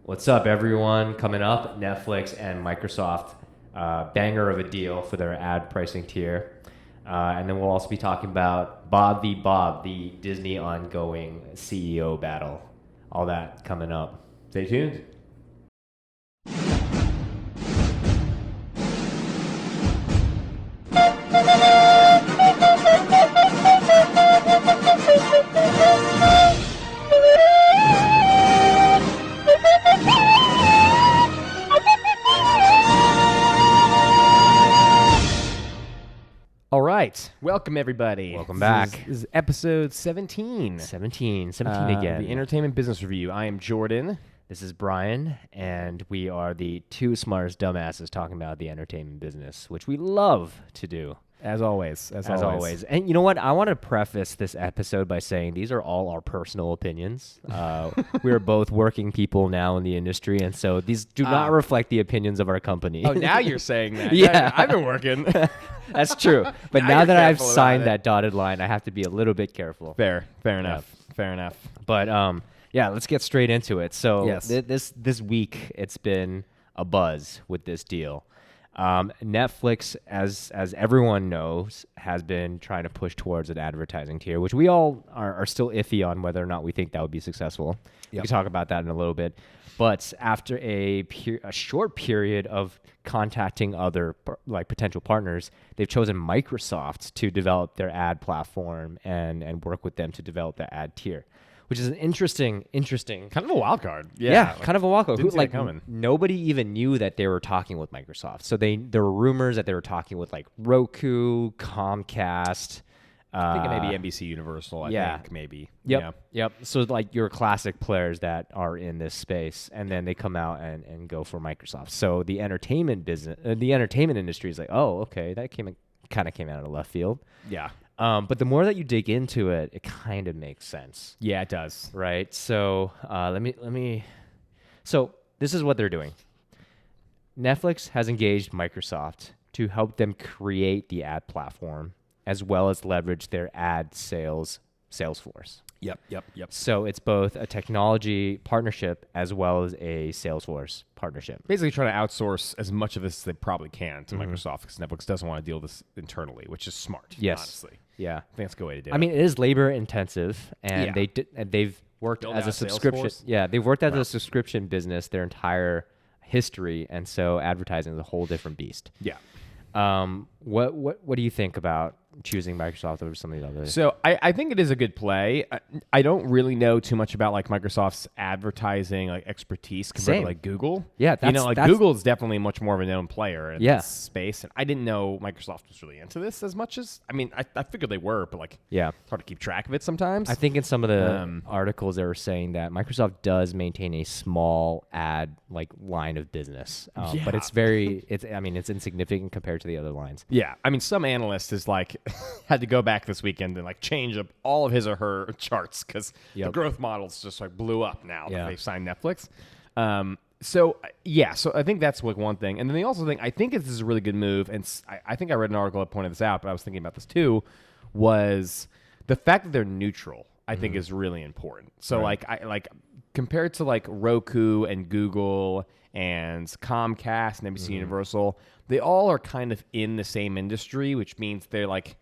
What's up, everyone? Coming up, Netflix and Microsoft, banger of a deal for their ad pricing tier. And then we'll also be talking about Bob v. Bob, the Disney ongoing CEO battle. All that coming up. Stay tuned. All right. Welcome, everybody. Welcome back. This is episode 17. 17 again. The Entertainment Business Review. I am Jordan. This is Brian, and we are the two smartest dumbasses talking about the entertainment business, which we love to do. As always. As always. And you know what? I want to preface this episode by saying these are all our personal opinions. We are both working people now in the industry, and so these do not reflect the opinions of our company. Oh, now you're saying that. Yeah. I've been working. That's true. But Now now you're that I've careful about signed it. that dotted line, I have to be a little bit careful. Fair enough. But yeah, let's get straight into it. So Yes. this week, it's been a buzz with this deal. Netflix, as everyone knows, has been trying to push towards an advertising tier, which we all are still iffy on whether or not we think that would be successful. We can talk about that in a little bit. But after a short period of contacting other potential partners, they've chosen Microsoft to develop their ad platform and work with them to develop the ad tier, which is an interesting. Kind of a wild card. Yeah, kind of a walkout. Didn't see that coming. Nobody even knew that they were talking with Microsoft. So there were rumors that they were talking with like Roku, Comcast. I think maybe NBC Universal. I think maybe. Yep. So like your classic players that are in this space, and then they come out and go for Microsoft. So the entertainment business, the entertainment industry is like, oh, okay, that kind of came out of left field. Yeah. But the more that you dig into it, it kind of makes sense. Yeah, it does. Right. So let me. So this is what they're doing. Netflix has engaged Microsoft to help them create the ad platform as well as leverage their ad sales force. Yep. So it's both a technology partnership as well as a Salesforce partnership. Basically trying to outsource as much of this as they probably can to Microsoft because Netflix doesn't want to deal with this internally, which is smart. Yes. Honestly. Yeah. I think that's a good way to do it. I mean, it is labor intensive, and they've worked Build as a out subscription. Salesforce? Yeah, they've worked as a subscription business their entire history, and so advertising is a whole different beast. Yeah. What do you think about choosing Microsoft over some of the others? So I think it is a good play. I don't really know too much about like Microsoft's advertising like expertise compared Same. to like Google. Yeah, Google is definitely much more of a known player in Yeah. this space, and I didn't know Microsoft was really into this as much as I figured they were, but like Yeah. it's hard to keep track of it sometimes. I think in some of the articles they were saying that Microsoft does maintain a small ad like line of business, but it's it's insignificant compared to the other lines. Yeah, I mean, some analyst is like had to go back this weekend and like change up all of his or her charts because the growth models just like blew up now that they've signed Netflix. So I think that's like one thing, and then they also think I think this is a really good move, and I think I read an article that pointed this out, but I was thinking about this too, was the fact that they're neutral. I think is really important. So like compared to like Roku and Google and Comcast and NBC Universal, they all are kind of in the same industry, which means they're not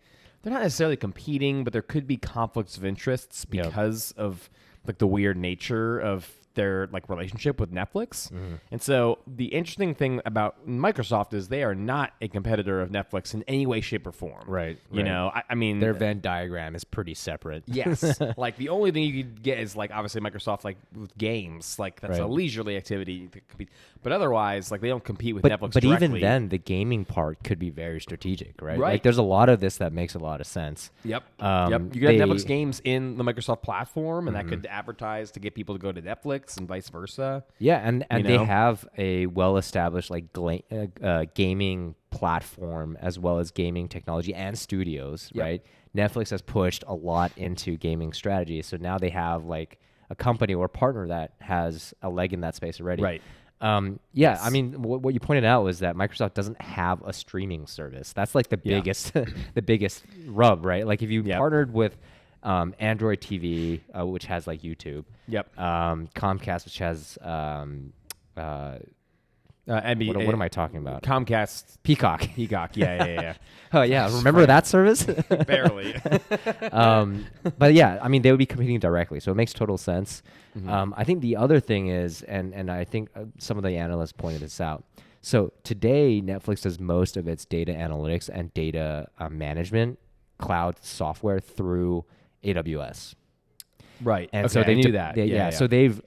necessarily competing, but there could be conflicts of interests because of like the weird nature of their like relationship with Netflix. And so the interesting thing about Microsoft is they are not a competitor of Netflix in any way, shape, or form. Right. You know, I mean, Their Venn diagram is pretty separate. yes. Like the only thing you could get is like obviously Microsoft like with games, like that's a leisurely activity to compete. But otherwise, like they don't compete with Netflix But directly. even then, the gaming part could be very strategic, right? Right. Like there's a lot of this that makes a lot of sense. Yep. Yep. You could have Netflix games in the Microsoft platform, and that could advertise to get people to go to Netflix and vice versa. Yeah, and You they know? have a well-established like gaming platform as well as gaming technology and studios, right? Netflix has pushed a lot into gaming strategy, so now they have like a company or partner that has a leg in that space already. Right. Yeah, I mean, what you pointed out was that Microsoft doesn't have a streaming service. That's like the biggest, the biggest rub, right? Like if you partnered with Android TV, which has like YouTube. Yep. Comcast, which has what am I talking about? Comcast. Peacock. Yeah. Oh yeah, remember that service? Barely. But yeah, I mean, they would be competing directly, so it makes total sense. I think the other thing is, and I think some of the analysts pointed this out. So today, Netflix does most of its data analytics and data management cloud software through AWS. Right. And okay, so they knew do that. Yeah. So they've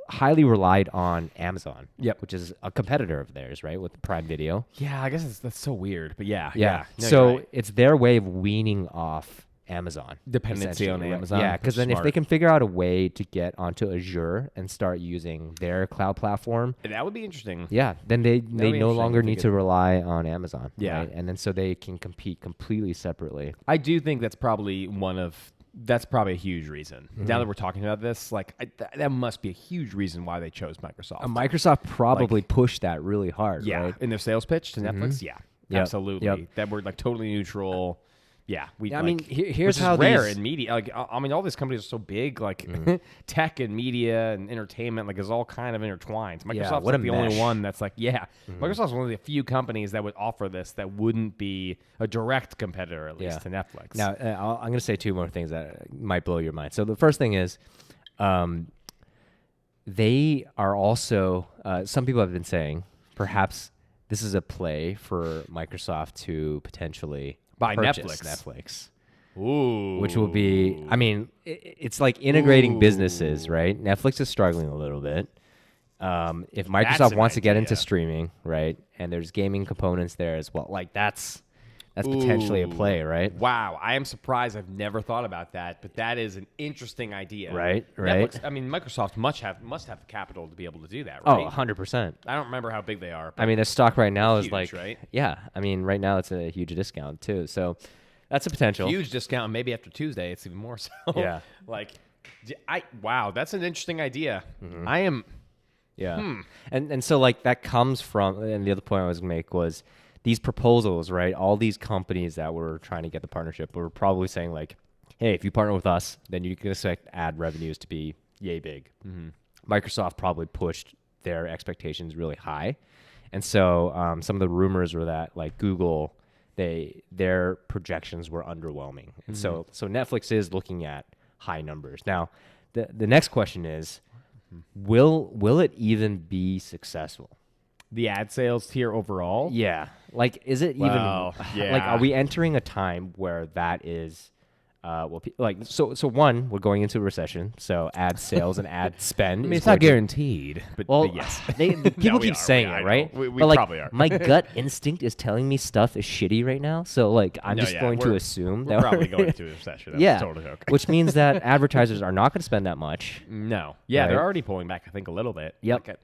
highly relied on Amazon, Yep. which is a competitor of theirs, right, with Prime Video. Yeah, I guess that's so weird, but yeah. No, so it's their way of weaning off Amazon. Dependency on Amazon. Yeah, because then if they can figure out a way to get onto Azure and start using their cloud platform, that would be interesting. yeah, then they no longer need to rely on Amazon. Yeah. Right? And then so they can compete completely separately. I do think that's probably that's probably a huge reason. Now that we're talking about this, like that must be a huge reason why they chose Microsoft. Microsoft probably pushed that really hard. Yeah, right? in their sales pitch to Netflix. Yeah, Yep. absolutely. Yep. That we're like totally neutral. Yeah, I mean, here's which how is rare these- in media. Like, I mean, all these companies are so big. Like, tech and media and entertainment, like, is all kind of intertwined. Microsoft's what a like the only mesh. one that's like, Microsoft's one of the few companies that would offer this that wouldn't be a direct competitor, at least, to Netflix. Now, I'm going to say two more things that might blow your mind. So the first thing is, they are also. Some people have been saying perhaps this is a play for Microsoft to potentially Buy purchase Netflix. Netflix. Ooh, Which will be, I mean, it's like integrating businesses, right? Netflix is struggling a little bit. If Microsoft wants to get into streaming, right, and there's gaming components there as well, like that's potentially a play, right? Wow, I am surprised. I've never thought about that, but that is an interesting idea. Right. Netflix, I mean, Microsoft must have the capital to be able to do that, Oh, right? 100%. I don't remember how big they are. But I mean, their stock right now is huge, like, right? Yeah. I mean, right now it's a huge discount too. So that's a potential. huge discount. Maybe after Tuesday, it's even more so. Yeah. Like, wow, that's an interesting idea. I am. Yeah. And so like that comes from, and the other point I was going to make was these proposals, right? All these companies that were trying to get the partnership were probably saying like, hey, if you partner with us, then you can expect ad revenues to be yay big. Microsoft probably pushed their expectations really high. And so some of the rumors were that like Google, their projections were underwhelming. And so Netflix is looking at high numbers. Now, the next question is, will it even be successful? The ad sales tier overall? Yeah. Like, is it even, like, are we entering a time where that is, so one, we're going into a recession, so ad sales and ad spend. I mean, it's not guaranteed, but yes. People keep saying it, right? We but like, probably are. My gut instinct is telling me stuff is shitty right now, so like, I'm just going to assume we're that probably going into a recession. That's yeah, totally okay. which means that advertisers are not going to spend that much. No. Yeah, Right? They're already pulling back, I think, a little bit. Yep. Like,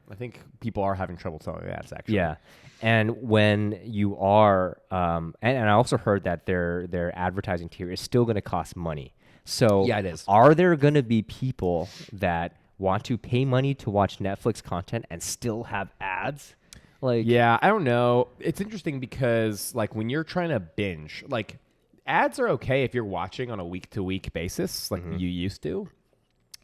I think people are having trouble selling ads, actually. Yeah. And when you are, and I also heard that their advertising tier is still going to cost money. So Yeah, it is. Are there going to be people that want to pay money to watch Netflix content and still have ads? Like, yeah, I don't know. It's interesting because like when you're trying to binge, like ads are okay if you're watching on a week-to-week basis, like you used to.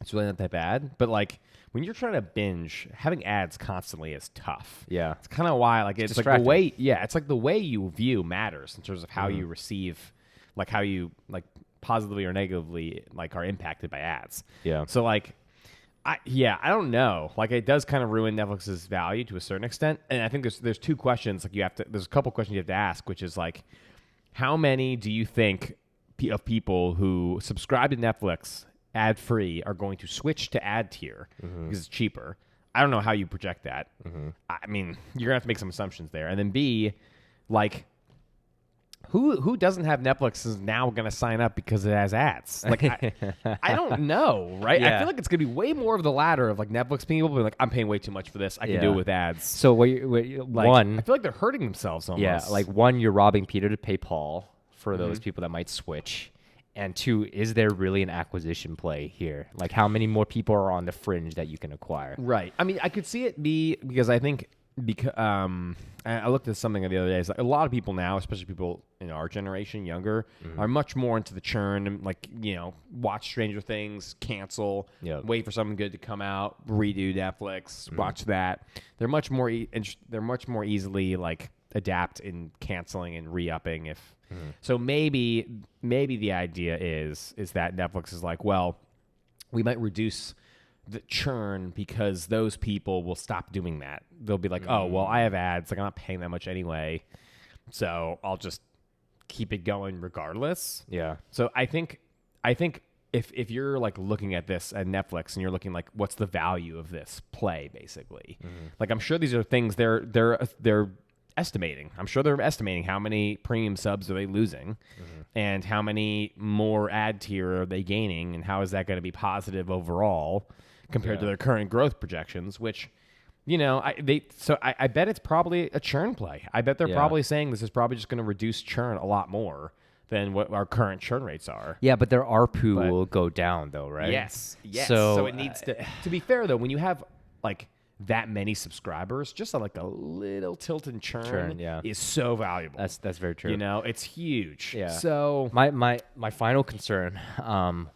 It's really not that bad. But like when you're trying to binge, having ads constantly is tough. Yeah. It's kind of why like it's like the way it's like the way you view matters in terms of how you receive, like how you like positively or negatively like are impacted by ads. Yeah. So like I don't know. Like it does kind of ruin Netflix's value to a certain extent. And I think there's two questions like there's a couple questions you have to ask, which is like how many do you think of people who subscribe to Netflix ad-free are going to switch to ad tier because it's cheaper? I don't know how you project that. I mean, you're going to have to make some assumptions there. And then B, like, who doesn't have Netflix is now going to sign up because it has ads? Like, I don't know, right? Yeah. I feel like it's going to be way more of the latter of, like, Netflix people being like, I'm paying way too much for this. I can do it with ads. So Like, one, I feel like they're hurting themselves almost. yeah, like one, you're robbing Peter to pay Paul for those people that might switch. And two, is there really an acquisition play here? Like how many more people are on the fringe that you can acquire? Right. I mean, I could see it be because I think because I looked at something the other day. It's like a lot of people now, especially people in our generation, younger, are much more into the churn and like watch Stranger Things, cancel, wait for something good to come out, redo Netflix, watch that. They're much more they're much more easily like adapt in canceling and re-upping if. So maybe the idea is that Netflix is like, well, we might reduce the churn because those people will stop doing that. They'll be like, oh, well, I have ads. Like, I'm not paying that much anyway, so I'll just keep it going regardless. Yeah. So I think if you're like looking at this at Netflix and you're looking like, what's the value of this play, basically? Like, I'm sure these are things they're estimating. I'm sure they're estimating how many premium subs are they losing and how many more ad tier are they gaining and how is that going to be positive overall compared to their current growth projections, which, I bet it's probably a churn play. I bet they're probably saying this is probably just going to reduce churn a lot more than what our current churn rates are. Yeah, but their ARPU will go down though, right? Yes. So it needs to be fair though, when you have like that many subscribers, just like a little tilt in churn is so valuable. That's very true. It's huge. Yeah. So my final concern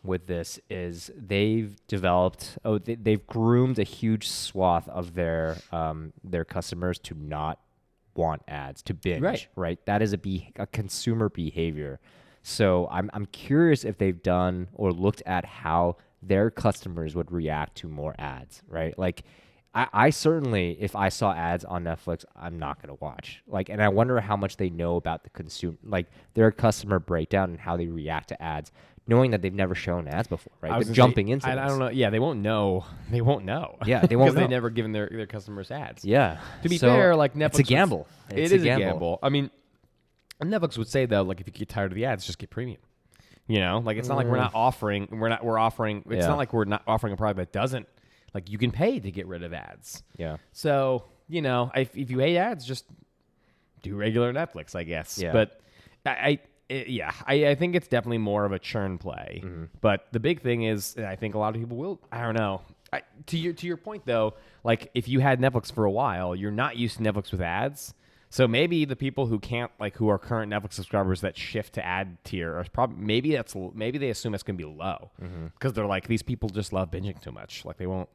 with this is they've groomed a huge swath of their customers to not want ads, to binge. Right. That is a consumer behavior. So I'm curious if they've done or looked at how their customers would react to more ads. Right. Like, I certainly, if I saw ads on Netflix, I'm not going to watch. Like, and I wonder how much they know about the consumer, like their customer breakdown and how they react to ads, knowing that they've never shown ads before, right? They're jumping into this. I don't know. Yeah, they won't know. They won't know. Yeah, they won't know. Because they've never given their customers ads. Yeah. To be fair, like Netflix, it's a gamble. It is a gamble. I mean, Netflix would say though, like if you get tired of the ads, just get premium. Like it's not like we're offering. It's not like we're not offering a product that doesn't. Like, you can pay to get rid of ads. Yeah. So, if you hate ads, just do regular Netflix, I guess. Yeah. But I think it's definitely more of a churn play. But the big thing is, I think a lot of people will. I don't know. To your point though, like if you had Netflix for a while, you're not used to Netflix with ads. So maybe the people who who are current Netflix subscribers that shift to ad tier are probably maybe they assume it's going to be low because they're like, these people just love binging too much. Like they won't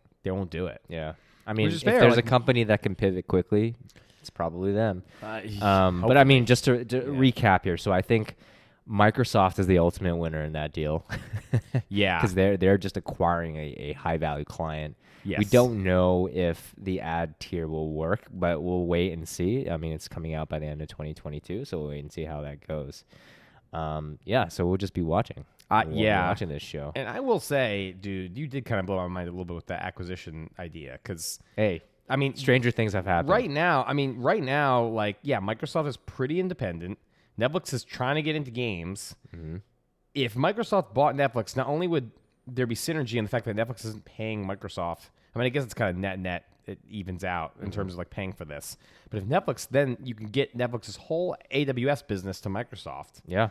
do it. Yeah. I mean, if fair, there's a company that can pivot quickly, it's probably them. But I mean, just to recap here, so I think Microsoft is the ultimate winner in that deal. Yeah. Because they're just acquiring a high value client. Yes. We don't know if the ad tier will work, but we'll wait and see. I mean, it's coming out by the end of 2022, so we'll wait and see how that goes. So we'll just be watching. Watching this show. And I will say, dude, you did kind of blow my mind a little bit with the acquisition idea because, hey, I mean, stranger things have happened. Right now, like, yeah, Microsoft is pretty independent. Netflix is trying to get into games. If Microsoft bought Netflix, not only would there be synergy in the fact that Netflix isn't paying Microsoft. I mean, I guess it's kind of net. It evens out in terms of like paying for this. But if Netflix, then you can get Netflix's whole AWS business to Microsoft. Yeah.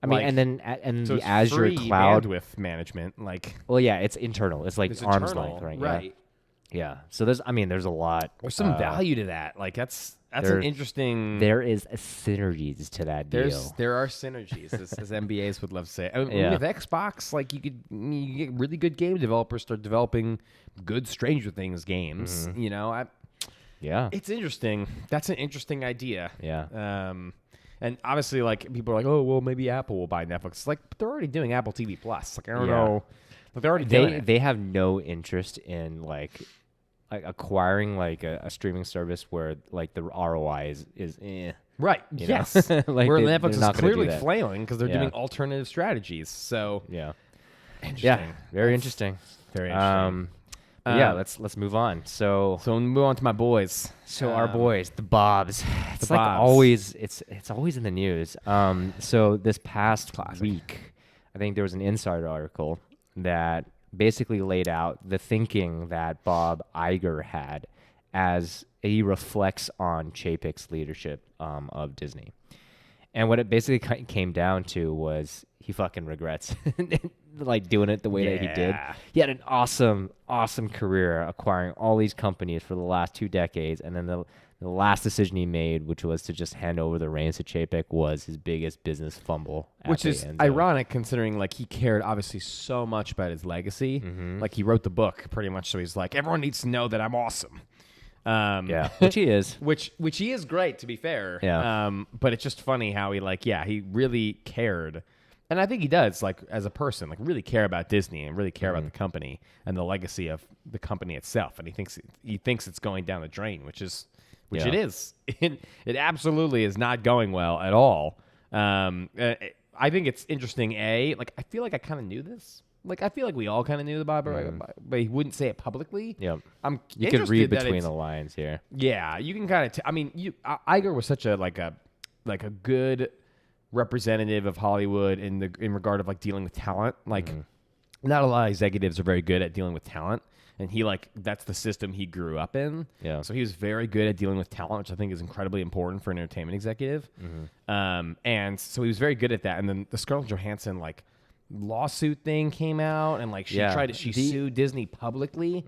I mean, and so the Azure free cloud bandwidth management, like. Well, yeah, it's internal. It's like arm's length, right? Right. Yeah. So there's a lot. There's some value to that. Like that's an interesting. There is synergies to that deal. There are synergies, as MBAs would love to say. I mean, with Xbox, like you get really good game developers start developing good Stranger Things games. Yeah. It's interesting. That's an interesting idea. Yeah. And obviously, like people are like, oh, well, maybe Apple will buy Netflix. It's like, but they're already doing Apple TV Plus. Like I don't know, but they're already doing it. They have no interest in like acquiring like a streaming service where like the ROI is right. Yes, like where Netflix is clearly do flailing because they're doing alternative strategies. So interesting. Yeah, very interesting. Very interesting. Let's move on. So we'll move on to my boys. So our boys, the Bobs. It's the like Bobs. always. It's always in the news. So this past week, I think there was an Insider article that basically laid out the thinking that Bob Iger had as he reflects on Chapek's leadership of Disney. And what it basically came down to was he fucking regrets like doing it the way that he did. He had an awesome career acquiring all these companies for the last 2 decades, and then the last decision he made, which was to just hand over the reins to Chapek, was his biggest business fumble. Which is ironic considering like he cared obviously so much about his legacy. Like he wrote the book pretty much, so he's like, everyone needs to know that I'm awesome. Which he is. Which he is great, to be fair. Yeah. But it's just funny how he really cared. And I think he does, like, as a person, like, really care about Disney and really care about the company and the legacy of the company itself. And he thinks it's going down the drain, which it is. It absolutely is not going well at all. I think it's interesting, like, I feel like I kind of knew this. Like, I feel like we all kind of knew the Bob, but he wouldn't say it publicly. Yeah. You could read between the lines here. Yeah, you can kind of. Iger was such a good representative of Hollywood in regard of like dealing with talent. Like, not a lot of executives are very good at dealing with talent, and that's the system he grew up in. Yeah. So he was very good at dealing with talent, which I think is incredibly important for an entertainment executive. And so he was very good at that. And then the Scarlett Johansson like lawsuit thing came out, and like she sued Disney publicly.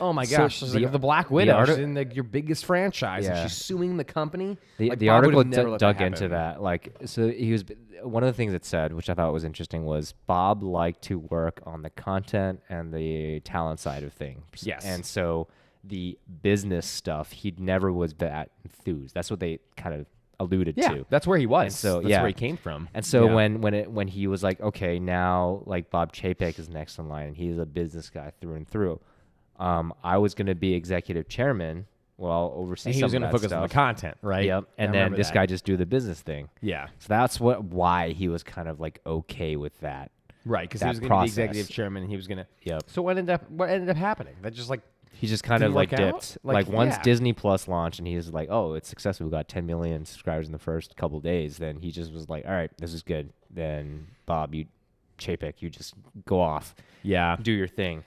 Oh my gosh! So the Black Widow, she's in your biggest franchise, and she's suing the company. The article dug into that. Like, so he was one of the things it said, which I thought was interesting, was Bob liked to work on the content and the talent side of things. Yes, and so the business stuff, he never was that enthused. That's what they kind of alluded to. That's where he was. And so that's where he came from. And so when he was like, okay, now like Bob Chapek is next in line, and he's a business guy through and through. I was going to be executive chairman. Well, I'll oversee and he was going to focus on the content, right? Yep. And then this guy just do the business thing. Yeah. So that's why he was kind of like okay with that. Right, because he was going to be executive chairman, and he was going to. Yep. So what ended up happening? That just like he just kind of like dipped. Like once yeah. Disney Plus launched, and he was like, "Oh, it's successful. We got 10 million subscribers in the first couple of days." Then he just was like, "All right, this is good." Then Bob, Chapek, you just go off. Yeah. Do your thing.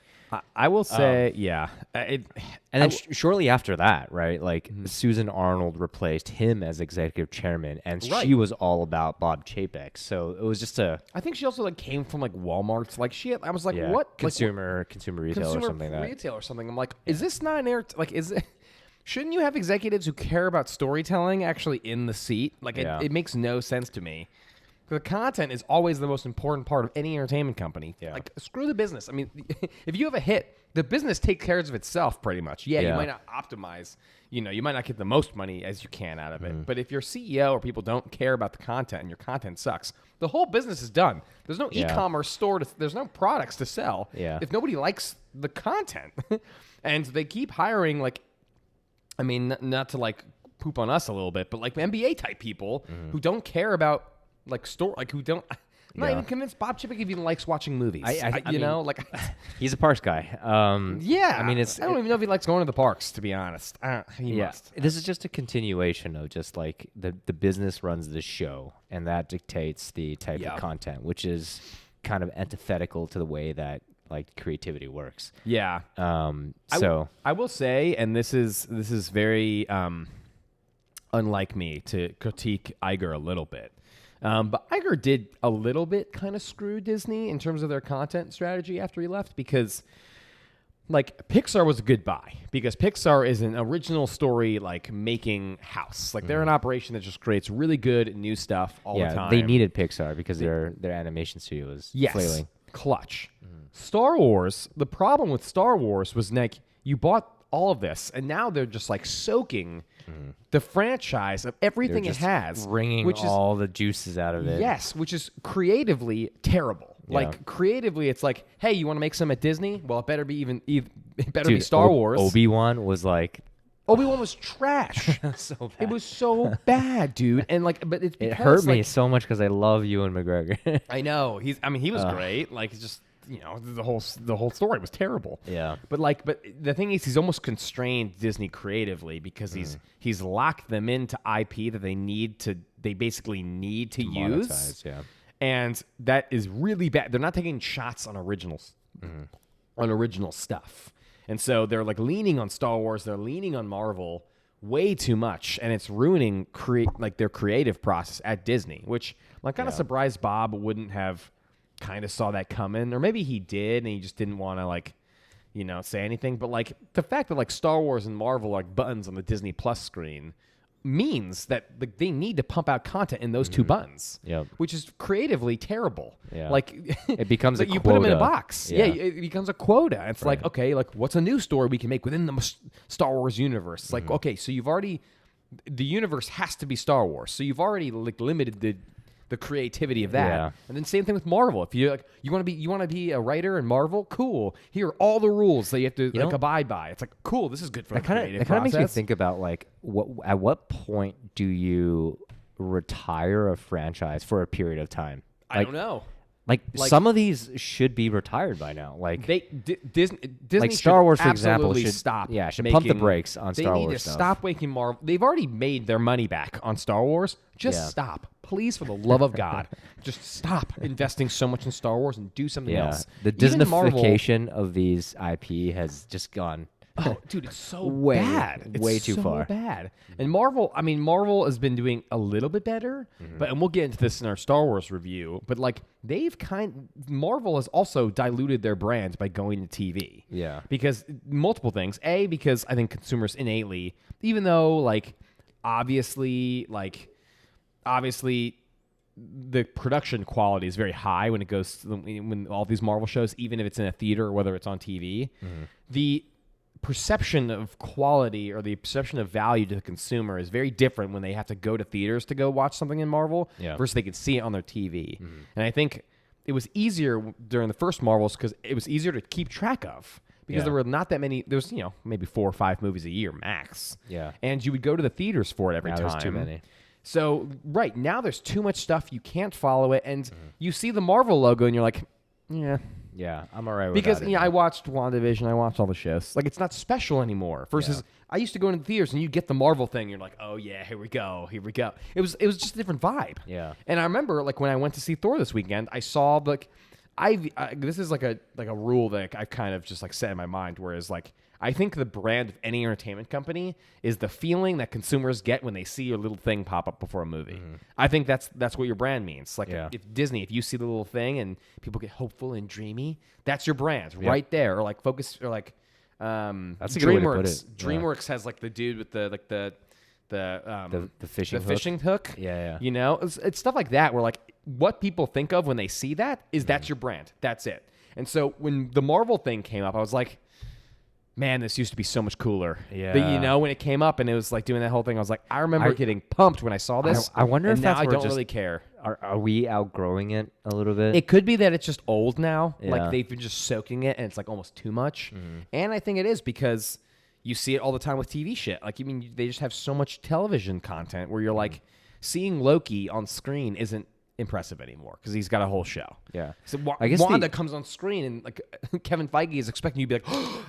I will say, yeah. And then shortly after that, right, like Susan Arnold replaced him as executive chairman, and she was all about Bob Chapek. So it was just I think she also like came from like Walmart. Like I was like, what? Consumer retail or something like that. Retail or something. I'm like, is this not an is it? Shouldn't you have executives who care about storytelling actually in the seat? Like it makes no sense to me. The content is always the most important part of any entertainment company. Yeah. Like, screw the business. I mean, if you have a hit, the business takes care of itself pretty much. Yeah, you might not optimize. You might not get the most money as you can out of it. But if you're CEO or people don't care about the content and your content sucks, the whole business is done. There's no e-commerce store. There's no products to sell if nobody likes the content. And they keep hiring, like, I mean, not to, like, poop on us a little bit, but, like, NBA-type people who don't care about like who don't. I'm not even convinced Bob Chapek even likes watching movies. I mean, he's a parks guy. Yeah, I mean, I don't even know if he likes going to the parks. To be honest, he must. This is just a continuation of just like the business runs the show, and that dictates the type of content, which is kind of antithetical to the way that like creativity works. Yeah. So I will say, and this is very unlike me to critique Iger a little bit. But Iger did a little bit kind of screw Disney in terms of their content strategy after he left, because like Pixar was a good buy, because Pixar is an original story like making house. Like they're an operation that just creates really good new stuff all the time. They needed Pixar because their animation studio was flailing. Clutch. Star Wars, the problem with Star Wars was like you bought all of this, and now they're just like soaking the franchise of everything it has, wringing all the juices out of it. Yes, which is creatively terrible. Yeah. Like creatively, it's like, hey, you want to make some at Disney? Well, it better be be Star Wars. Obi-Wan was like, Obi-Wan was trash. So bad. It was so bad, dude. And like, but it hurt me so much because I love Ewan McGregor. I know he was great. Like, it's just. The whole story was terrible. Yeah. But the thing is, he's almost constrained Disney creatively because he's locked them into IP that they basically need to use. Monetize, yeah. And that is really bad. They're not taking shots on originals, on original stuff. And so they're like leaning on Star Wars, they're leaning on Marvel way too much, and it's ruining their creative process at Disney, which I'm kind of surprised Bob wouldn't have kind of saw that coming, or maybe he did and he just didn't want to like, say anything. But like the fact that like Star Wars and Marvel are like buttons on the Disney Plus screen means that they need to pump out content in those two buttons, which is creatively terrible. Yeah. Like it becomes a you quota. put them in a box. Yeah, it becomes a quota. It's like, okay, like what's a new story we can make within the Star Wars universe? It's like, okay, so the universe has to be Star Wars. So you've already like limited the creativity of that. Yeah. And then same thing with Marvel. If you like you want to be a writer in Marvel, cool. Here are all the rules that you have to abide by. It's like, cool, this is good for the creative process. It kind of makes me think about like at what point do you retire a franchise for a period of time? Like, I don't know. Like some of these should be retired by now. Like Disney like Star Wars, for example, should stop. Yeah, should pump the brakes on Star Wars. They need to stop making Marvel. They've already made their money back on Star Wars. Just stop, please, for the love of God. Just stop investing so much in Star Wars and do something else. The Disneyfication of these IP has just gone. Oh, dude, it's so bad. It's way too so far. Bad. And Marvel has been doing a little bit better, and we'll get into this in our Star Wars review, but like Marvel has also diluted their brand by going to TV. Yeah. Because multiple things. Because I think consumers innately, even though like obviously the production quality is very high when it goes to when all these Marvel shows, even if it's in a theater or whether it's on TV, the perception of quality or the perception of value to the consumer is very different when they have to go to theaters to go watch something in Marvel versus they can see it on their TV. And I think it was easier during the first Marvels because it was easier to keep track of because there were not that many. There was maybe 4 or 5 movies a year max. Yeah, and you would go to the theaters for it every time. There's too many. So right now there's too much stuff, you can't follow it, and you see the Marvel logo and you're like, yeah, I'm all right with because that. I watched WandaVision, I watched all the shows. Like, it's not special anymore. Versus, I used to go into the theaters and you get the Marvel thing. You're like, oh yeah, here we go. It was just a different vibe. Yeah. And I remember like when I went to see Thor this weekend, I saw like, this is like a rule that I've kind of just like set in my mind. Whereas like, I think the brand of any entertainment company is the feeling that consumers get when they see a little thing pop up before a movie. I think that's what your brand means. Like if Disney, if you see the little thing and people get hopeful and dreamy, that's your brand right there. Or like Focus, or like that's a good way to put it. DreamWorks has like the dude with the fishing hook. Yeah. It's stuff like that where like what people think of when they see that is that's your brand. That's it. And so when the Marvel thing came up, I was like, man, this used to be so much cooler. Yeah. But, when it came up and it was like doing that whole thing, I was like, I remember getting pumped when I saw this. I wonder if now that's I don't really care. Are we outgrowing it a little bit? It could be that it's just old now. Yeah. Like they've been just soaking it and it's like almost too much. And I think it is because you see it all the time with TV shit. Like, they just have so much television content where you're like, seeing Loki on screen isn't impressive anymore because he's got a whole show. Yeah. So I guess Wanda comes on screen and like Kevin Feige is expecting you to be like, oh,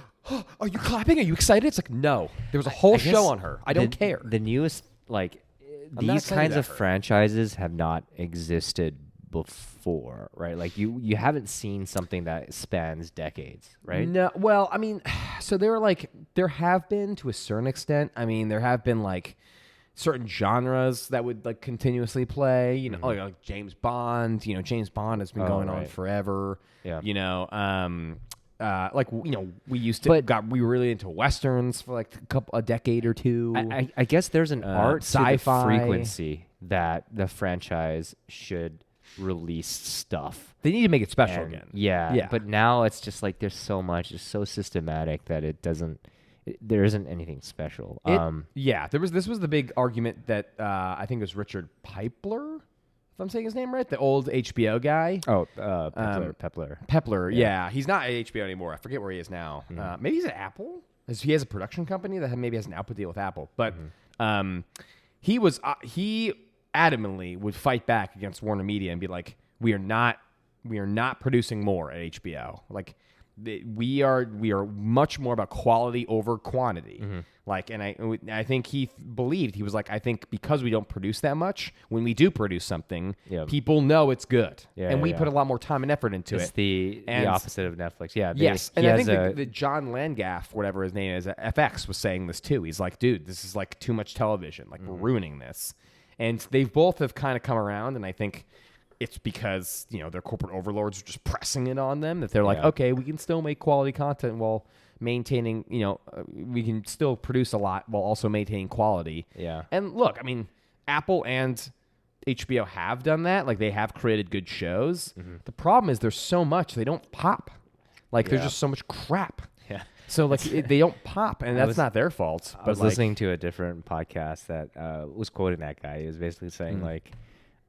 are you clapping? Are you excited? It's like, no. There was a whole show on her. I don't care. The newest, like, these kinds of franchises have not existed before, right? Like, you haven't seen something that spans decades, right? No. Well, so there have been to a certain extent. There have been like certain genres that would like continuously play, like James Bond. James Bond has been going on forever. Yeah. We were really into westerns for like a decade or two. I guess there's an art sci-fi to the frequency that the franchise should release stuff. They need to make it special again. Yeah. But now it's just like there's so much, it's so systematic that there isn't anything special. This was the big argument that I think it was Richard Pepler, if I'm saying his name right, the old HBO guy. Oh, Pepler. Pepler, yeah. He's not at HBO anymore. I forget where he is now. Maybe he's at Apple. He has a production company that maybe has an output deal with Apple. But he adamantly would fight back against Warner Media and be like, we are not producing more at HBO. Like, we are much more about quality over quantity. Like, and I think he believed, he was like, I think because we don't produce that much, when we do produce something, people know it's good, and we put a lot more time and effort into it. It's the opposite of Netflix. Yeah. Yes, and I think the John Landgraf, whatever his name is, at FX, was saying this too. He's like, dude, this is like too much television. Like, we're ruining this. And they both have kind of come around, and I think it's because, their corporate overlords are just pressing it on them that they're like, okay, we can still make quality content while maintaining, we can still produce a lot while also maintaining quality. Yeah. And look, I mean, Apple and HBO have done that. Like, they have created good shows. Mm-hmm. The problem is there's so much, they don't pop. Like, there's just so much crap. Yeah. So, like, they don't pop, and that's not their fault. I was listening to a different podcast that was quoting that guy. He was basically saying, like,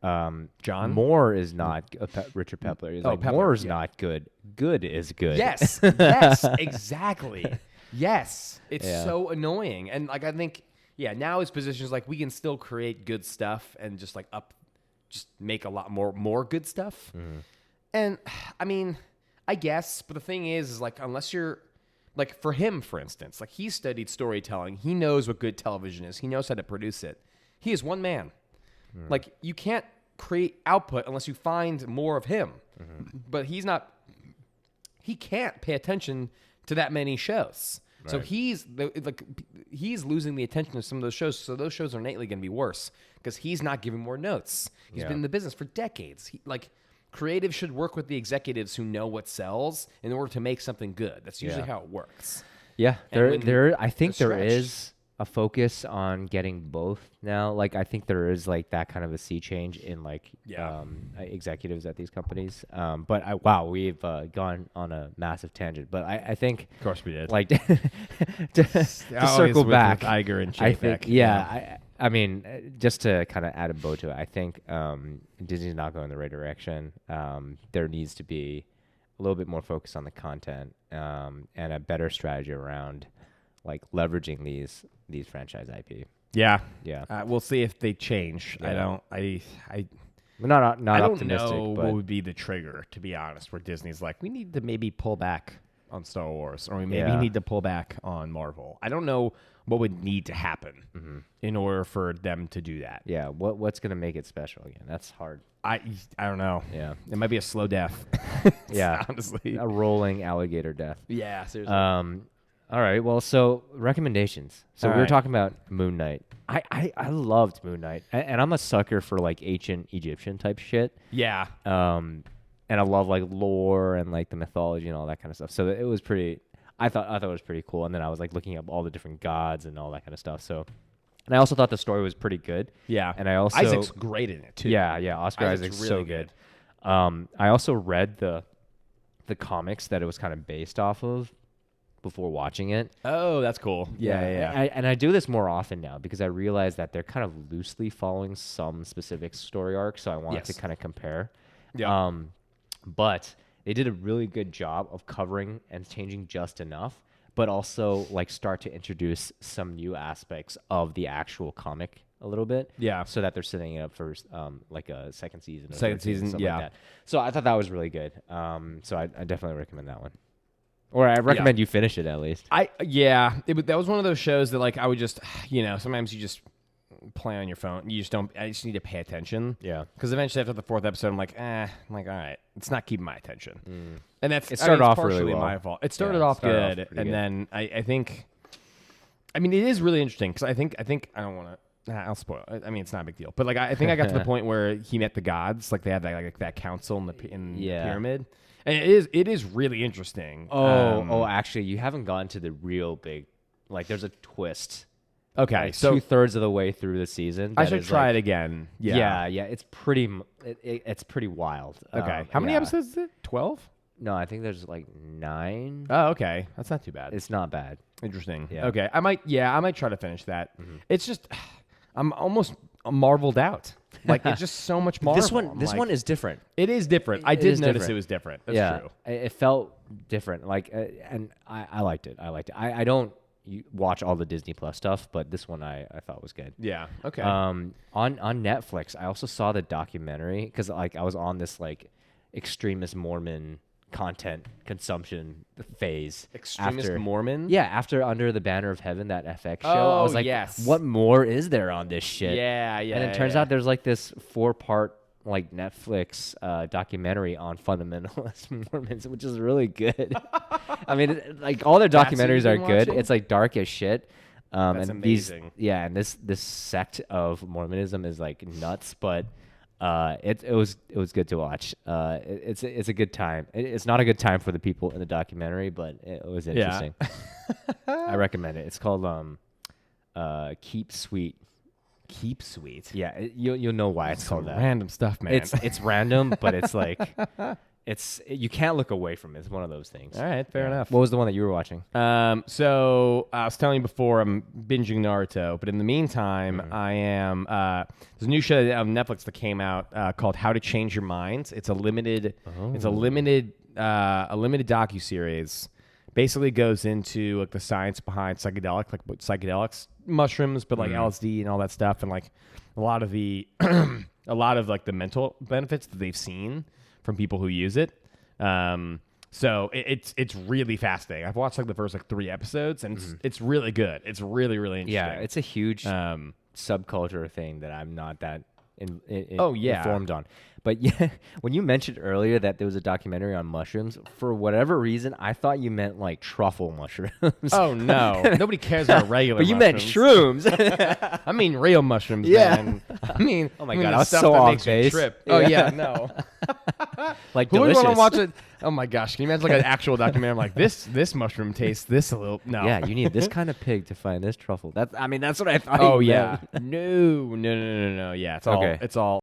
John Moore is not Richard Pepler. He's like, Moore is not good. Good is good. Yes, yes, exactly. Yes, it's so annoying, and like I think, now his position is like we can still create good stuff and just like just make a lot more good stuff. Mm-hmm. And I mean, I guess, but the thing is like unless you're like for him, for instance, like he studied storytelling, he knows what good television is, he knows how to produce it. He is one man. Like, you can't create output unless you find more of him. Mm-hmm. But he can't pay attention to that many shows. Right. So he's losing the attention of some of those shows. So those shows are innately going to be worse because he's not giving more notes. He's been in the business for decades. Creatives should work with the executives who know what sells in order to make something good. That's usually how it works. Yeah, I think there is a focus on getting both now. Like, I think there is like that kind of a sea change in like executives at these companies. But we've gone on a massive tangent. But I think, of course we did. Like to circle back, with Iger and Chapek. I think, I mean, just to kind of add a bow to it, I think Disney's not going the right direction. There needs to be a little bit more focus on the content and a better strategy around like leveraging these franchise IP. Yeah. Yeah. We'll see if they change. Yeah. I'm not I optimistic. don't know but what would be the trigger, to be honest, where Disney's like, we need to maybe pull back on Star Wars, or we maybe need to pull back on Marvel. I don't know what would need to happen in order for them to do that. Yeah. What's going to make it special again? That's hard. I don't know. Yeah. It might be a slow death. Yeah. Honestly. A rolling alligator death. Yeah, seriously. All right. Well, so recommendations. So we were talking about Moon Knight. I loved Moon Knight, and I'm a sucker for like ancient Egyptian type shit. Yeah. And I love like lore and like the mythology and all that kind of stuff. So it was pretty. I thought it was pretty cool. And then I was like looking up all the different gods and all that kind of stuff. So, and I also thought the story was pretty good. Yeah. And I also Isaac's great in it too. Yeah. Oscar Isaac's really so good. I also read the comics that it was kind of based off of before watching it. Oh, that's cool. Yeah. And I do this more often now because I realize that they're kind of loosely following some specific story arc, so I wanted to kind of compare. Yeah. But they did a really good job of covering and changing just enough, but also like start to introduce some new aspects of the actual comic a little bit. Yeah. So that they're setting it up for like a second season. Second season, like that. So I thought that was really good. So I definitely recommend that one. Or I recommend you finish it at least. That was one of those shows that like I would just, sometimes you just play on your phone. You just don't. I just need to pay attention. Yeah. Because eventually after the fourth episode, I'm like, all right, it's not keeping my attention. And it started off partially really well. My fault. It started off good, and then I think, I mean, it is really interesting because I think I don't want to. I'll spoil it. I mean, it's not a big deal, but like I think I got to the point where he met the gods. Like they had that council in the pyramid. And it is really interesting. Actually, you haven't gone to the real big, like there's a twist. Okay, like so 2/3 of the way through the season. I should try it again. Yeah. It's pretty wild. Okay, how many episodes is it? 12? No, I think there's like 9. Oh, okay, that's not too bad. It's not bad. Interesting. Yeah. Okay, I might try to finish that. Mm-hmm. It's just I'm almost marveled out. Like it's just so much Marvel. This one is different. It is different. I did notice it was different. That's true. It felt different. Like, and I liked it. I don't watch all the Disney Plus stuff, but this one I thought was good. Yeah. Okay. On Netflix, I also saw the documentary because like I was on this like extremist Mormon content consumption phase. Extremist Mormon? Yeah, after Under the Banner of Heaven, that FX show. I was like, what more is there on this shit? Yeah. And it turns out there's like this 4-part like Netflix documentary on fundamentalist Mormons, which is really good. I mean, like all their documentaries are good. It's like dark as shit. That's and amazing. And this sect of Mormonism is like nuts, but It was good to watch. It's a good time. It's not a good time for the people in the documentary, but it was interesting. I recommend it. It's called Keep Sweet. Keep Sweet. Yeah, you'll know why it's called that. Random stuff, man. It's random, but it's like you can't look away from it. It's one of those things. All right, fair enough. What was the one that you were watching? So I was telling you before, I'm binging Naruto, but in the meantime, I am. There's a new show on Netflix that came out called How to Change Your Mind. It's a limited. It's a limited docuseries. Basically goes into like the science behind psychedelics, mushrooms, but like LSD and all that stuff, and like a lot of the like the mental benefits that they've seen from people who use it. So it's really fascinating. I've watched like the first like 3 episodes, and it's really good. It's really, really interesting. Yeah, it's a huge subculture thing that I'm not that informed on. But yeah, when you mentioned earlier that there was a documentary on mushrooms, for whatever reason, I thought you meant like truffle mushrooms. Oh no, nobody cares about regular. But you mushrooms. meant shrooms. I mean real mushrooms. Yeah. Man. I mean, oh my god, I was so off base. Trip. Oh yeah, no. Like who delicious. would want to watch it? Oh my gosh, can you imagine like an actual documentary? I'm like, this mushroom tastes this a little. No. Yeah, you need this kind of pig to find this truffle. That's what I thought. Oh yeah. No. Yeah, it's all.